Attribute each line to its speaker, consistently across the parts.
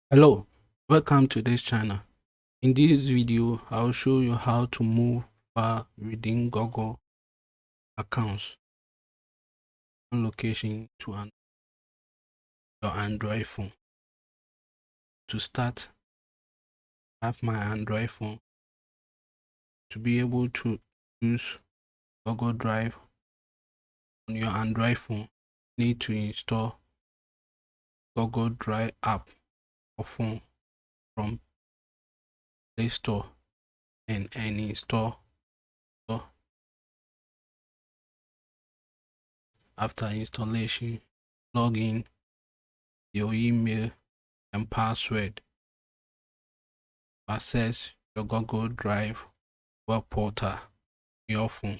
Speaker 1: Hello, welcome to this channel. In this video, I'll show you how to move file within Google accounts on location to your Android phone. To start, I have my Android phone. To be able to use Google Drive on your Android phone, you need to install Google Drive app or phone from Play Store and install. After installation, log in your email and password. Access your Google Drive web portal on your phone.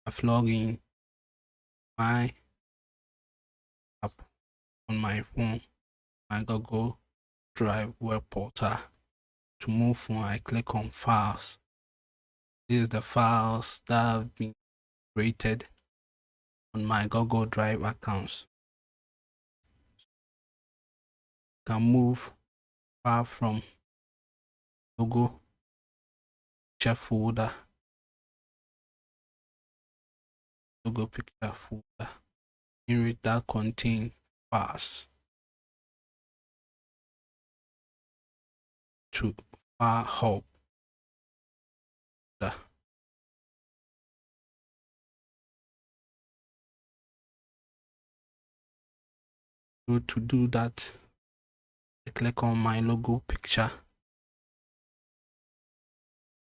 Speaker 1: I've logged in my app on my phone, my Google Drive web portal. To move from, I click on Files. This is the files that have been created on my Google Drive accounts. You can move file from logo picture folder, logo picture folder, in it that contain files to file hub. So to do that, I click on my logo picture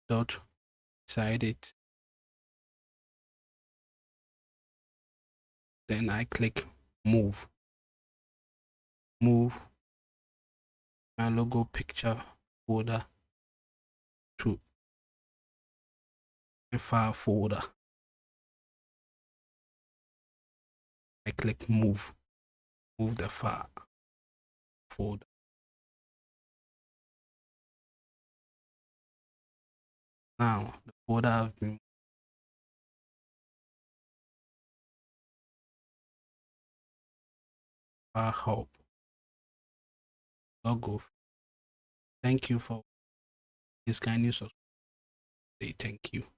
Speaker 1: dot beside it. Then I click move. Move my logo picture folder to a file folder. I click move. Move the file folder. Now the folder has been file hub logo. Thank you for this kind of subscribe. Thank you.